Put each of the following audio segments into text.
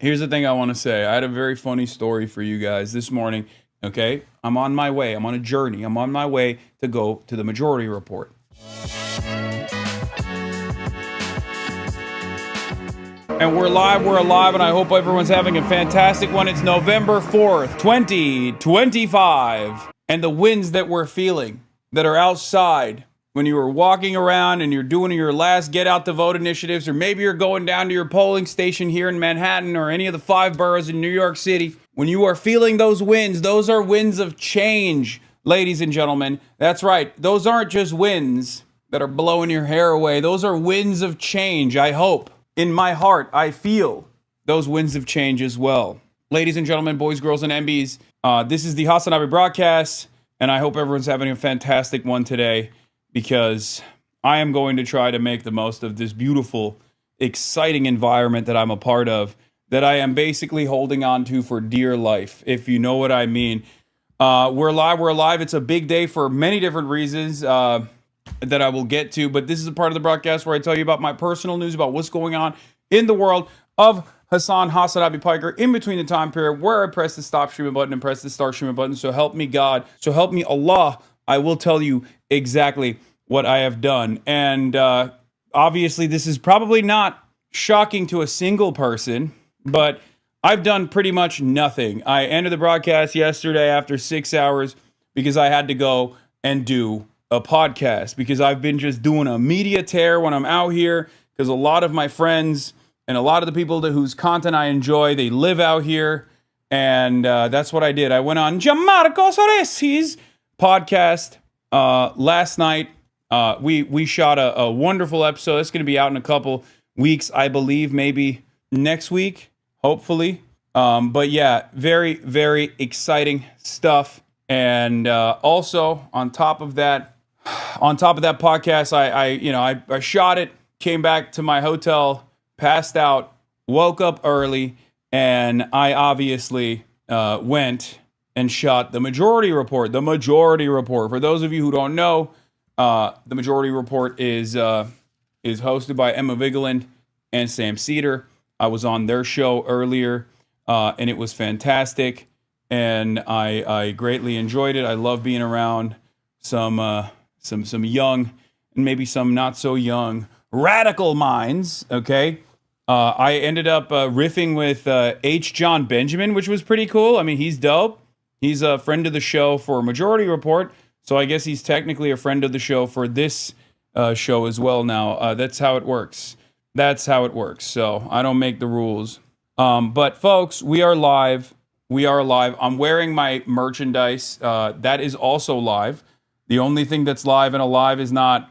Here's the thing I want to say. I had a very funny story for you guys this morning. Okay, I'm on my way. I'm on a journey. I'm on my way to go to the Majority Report. And we're alive, and I hope everyone's having a fantastic one. It's November 4th, 2025. And the winds that we're feeling that are outside when you were walking around and you're doing your last get out the vote initiatives, or maybe you're going down to your polling station here in Manhattan or any of the 5 boroughs in New York City. When you are feeling those winds, those are winds of change, ladies and gentlemen. That's right. Those aren't just winds that are blowing your hair away. Those are winds of change, I hope. In my heart, I feel those winds of change as well. Ladies and gentlemen, boys, girls, and MBs, this is the HasanAbi broadcast, and I hope everyone's having a fantastic one today, because I am going to try to make the most of this beautiful, exciting environment that I'm a part of, that I am basically holding on to for dear life, if you know what I mean. We're alive. It's a big day for many different reasons that I will get to, but this is a part of the broadcast where I tell you about my personal news, about what's going on in the world of HasanAbi Piker, in between the time period where I press the stop streaming button and press the start streaming button. So help me God, so help me Allah, I will tell you exactly what I have done. And obviously this is probably not shocking to a single person, but I've done pretty much nothing. I ended the broadcast yesterday after 6 hours because I had to go and do a podcast, because I've been just doing a media tear when I'm out here, because a lot of my friends and a lot of the people whose content I enjoy, they live out here, and that's what I did. I went on Gianmarco Soresi's podcast last night. We shot a wonderful episode. It's going to be out in a couple weeks, I believe, maybe next week, hopefully. But yeah, very, very exciting stuff. And also on top of that podcast, I shot it, came back to my hotel, passed out, woke up early, and I obviously went and shot the Majority Report. The Majority Report. For those of you who don't know, the Majority Report is hosted by Emma Vigeland and Sam Cedar. I was on their show earlier, and it was fantastic, and I greatly enjoyed it. I love being around some young and maybe some not so young radical minds. Okay, I ended up riffing with H. John Benjamin, which was pretty cool. I mean, he's dope. He's a friend of the show for Majority Report, so I guess he's technically a friend of the show for this show as well. Now that's how it works. So I don't make the rules. But folks, we are live. I'm wearing my merchandise. That is also live. The only thing that's live and alive is not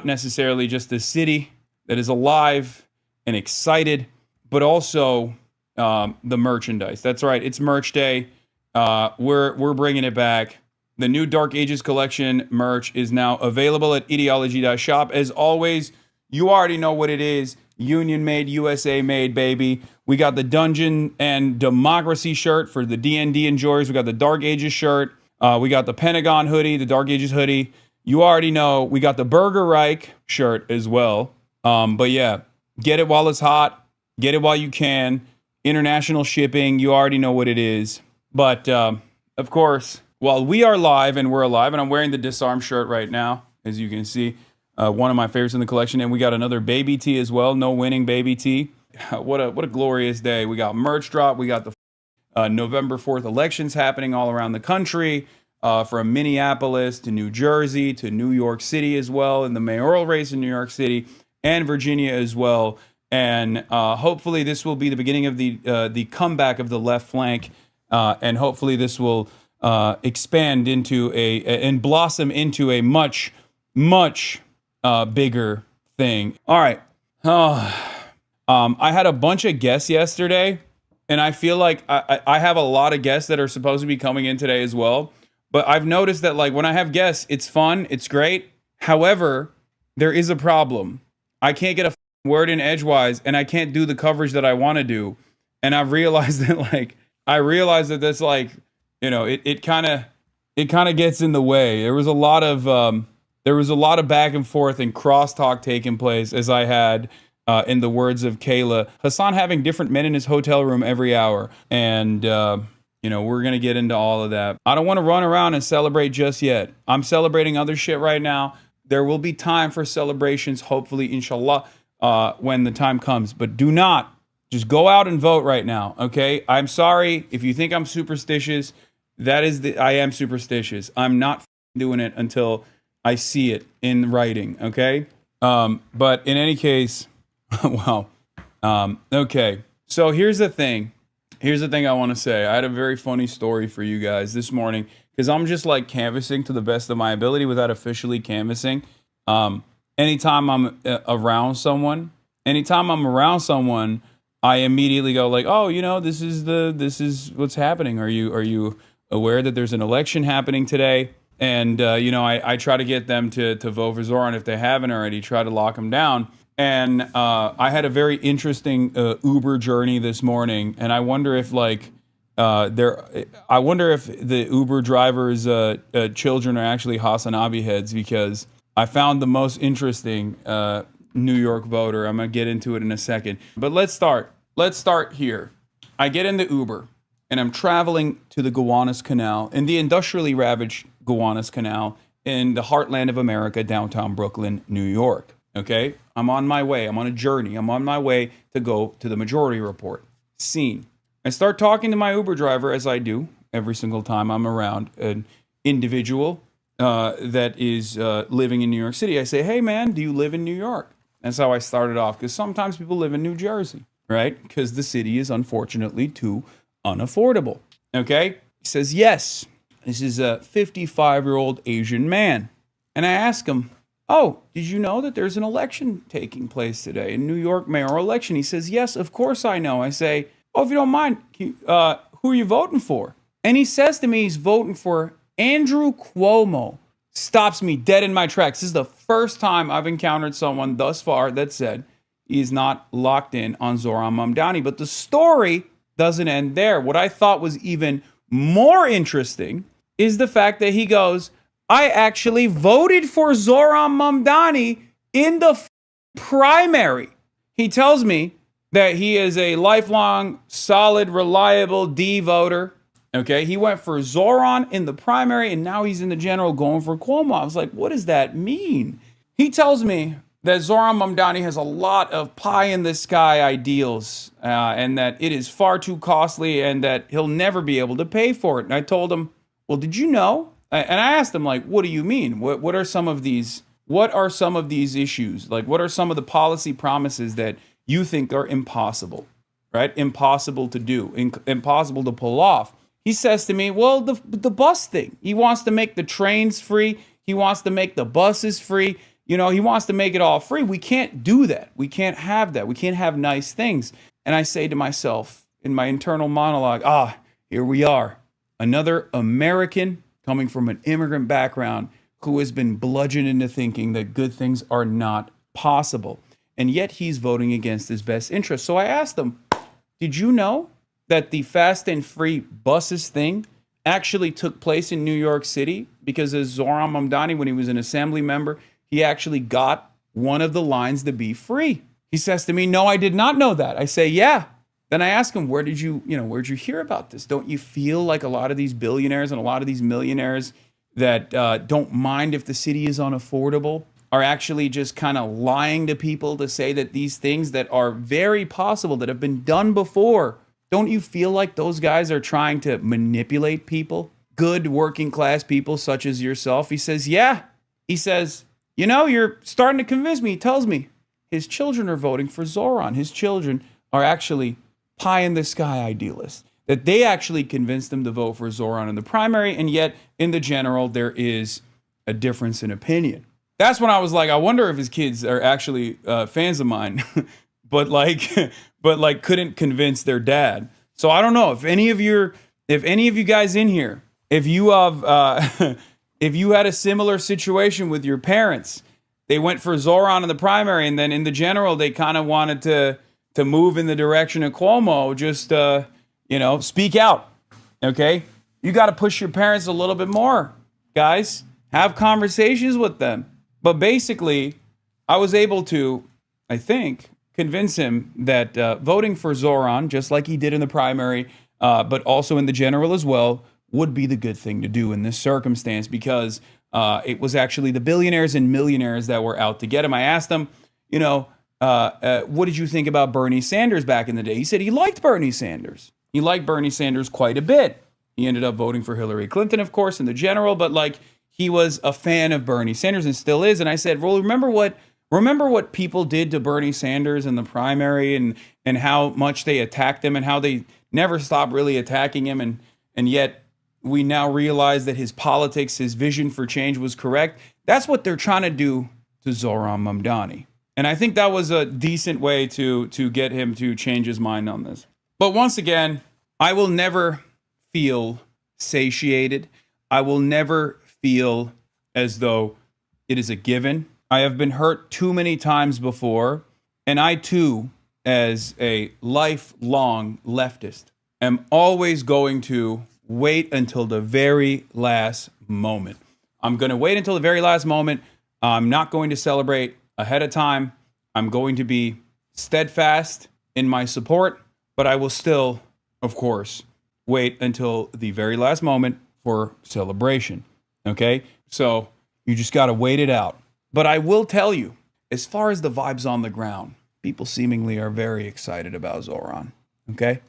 necessarily just the city that is alive and excited, but also the merchandise. That's right, it's merch day. We're bringing it back. The new Dark Ages collection merch is now available at ideology.shop. As always, you already know what it is. Union made, USA made, baby. We got the Dungeon and Democracy shirt for the D&D enjoyers. We got the Dark Ages shirt. We got the Pentagon hoodie, the Dark Ages hoodie. You already know. We got the Burger Reich shirt as well. But yeah, get it while it's hot. Get it while you can. International shipping. You already know what it is. But of course, while we are live and we're alive, and I'm wearing the Disarm shirt right now, as you can see, one of my favorites in the collection. And we got another baby tee as well. No winning baby tee. What a glorious day. We got merch drop. We got the November 4th elections happening all around the country, from Minneapolis to New Jersey to New York City as well, and the mayoral race in New York City and Virginia as well. And hopefully this will be the beginning of the comeback of the left flank, and hopefully this will expand into and blossom into a much bigger thing. All right. I had a bunch of guests yesterday, and I feel like I have a lot of guests that are supposed to be coming in today as well. But I've noticed that, like, when I have guests, it's fun, it's great. However, there is a problem. I can't get a word in edgewise, and I can't do the coverage that I want to do. And I've realized that that's like, it kind of gets in the way. There was a lot of back and forth and crosstalk taking place as I had In the words of Kayla, Hasan having different men in his hotel room every hour. And, we're going to get into all of that. I don't want to run around and celebrate just yet. I'm celebrating other shit right now. There will be time for celebrations, hopefully, inshallah, when the time comes. But do not just go out and vote right now, okay? I'm sorry if you think I'm superstitious. I am superstitious. I'm not doing it until I see it in writing, okay? But in any case, okay. So here's the thing. Here's the thing I want to say. I had a very funny story for you guys this morning because I'm just like canvassing to the best of my ability without officially canvassing. Anytime I'm around someone, I immediately go like, oh, this is what's happening. Are you aware that there's an election happening today? And, I try to get them to vote for Zoran if they haven't already, try to lock them down. And I had a very interesting Uber journey this morning, and I wonder if the Uber drivers' children are actually HasanAbi heads, because I found the most interesting New York voter. I'm gonna get into it in a second, but let's start. Let's start here. I get in the Uber, and I'm traveling to the Gowanus Canal, in the industrially ravaged Gowanus Canal in the heartland of America, downtown Brooklyn, New York. Okay, I'm on my way. I'm on a journey. I'm on my way to go to the Majority Report. Scene. I start talking to my Uber driver, as I do every single time I'm around an individual that is living in New York City. I say, hey, man, do you live in New York? That's how I started off, because sometimes people live in New Jersey, right? Because the city is unfortunately too unaffordable. Okay? He says, yes. This is a 55-year-old Asian man. And I ask him, oh, did you know that there's an election taking place today, a New York mayoral election? He says, yes, of course I know. I say, oh, if you don't mind, who are you voting for? And he says to me he's voting for Andrew Cuomo. Stops me dead in my tracks. This is the first time I've encountered someone thus far that said he's not locked in on Zoran Mamdani. But the story doesn't end there. What I thought was even more interesting is the fact that he goes, I actually voted for Zoran Mamdani in the primary. He tells me that he is a lifelong, solid, reliable D voter. Okay, he went for Zoran in the primary, and now he's in the general going for Cuomo. I was like, what does that mean? He tells me that Zoran Mamdani has a lot of pie-in-the-sky ideals, and that it is far too costly, and that he'll never be able to pay for it. And I told him, well, did you know? And I asked him, like, what do you mean? What are some of these issues? Like, what are some of the policy promises that you think are impossible, right? Impossible to do, impossible to pull off. He says to me, well, the bus thing. He wants to make the trains free. He wants to make the buses free. He wants to make it all free. We can't do that. We can't have that. We can't have nice things. And I say to myself in my internal monologue, here we are. Another American coming from an immigrant background who has been bludgeoned into thinking that good things are not possible. And yet he's voting against his best interest. So I asked him, did you know that the fast and free buses thing actually took place in New York City? Because as Zoran Mamdani, when he was an assembly member, he actually got one of the lines to be free. He says to me, no, I did not know that. I say, yeah. Then I ask him, where'd you hear about this? Don't you feel like a lot of these billionaires and a lot of these millionaires that don't mind if the city is unaffordable are actually just kind of lying to people to say that these things that are very possible, that have been done before, don't you feel like those guys are trying to manipulate people? Good working class people such as yourself? He says, yeah. He says, you're starting to convince me. He tells me his children are voting for Zoran. His children are actually pie-in-the-sky idealists. That they actually convinced them to vote for Zoran in the primary, and yet in the general there is a difference in opinion. That's when I was like, I wonder if his kids are actually fans of mine, but couldn't convince their dad. So I don't know if any of you guys in here, if you have, if you had a similar situation with your parents, they went for Zoran in the primary, and then in the general they kind of wanted to move in the direction of Cuomo. Just speak out. Okay, you got to push your parents a little bit more, guys. Have conversations with them. But basically, I was able to, I think, convince him that voting for Zoran, just like he did in the primary, but also in the general as well, would be the good thing to do in this circumstance, because it was actually the billionaires and millionaires that were out to get him. I asked him, what did you think about Bernie Sanders back in the day? He said he liked Bernie Sanders. He liked Bernie Sanders quite a bit. He ended up voting for Hillary Clinton, of course, in the general, but like he was a fan of Bernie Sanders and still is. And I said, well, remember what people did to Bernie Sanders in the primary, and how much they attacked him and how they never stopped really attacking him. And yet we now realize that his politics, his vision for change was correct. That's what they're trying to do to Zoran Mamdani. And I think that was a decent way to get him to change his mind on this. But once again, I will never feel satiated. I will never feel as though it is a given. I have been hurt too many times before. And I too, as a lifelong leftist, am always going to wait until the very last moment. I'm going to wait until the very last moment. I'm not going to celebrate ahead of time. I'm going to be steadfast in my support, but I will still, of course, wait until the very last moment for celebration. Okay? So you just got to wait it out. But I will tell you, as far as the vibes on the ground, people seemingly are very excited about Zoran. Okay?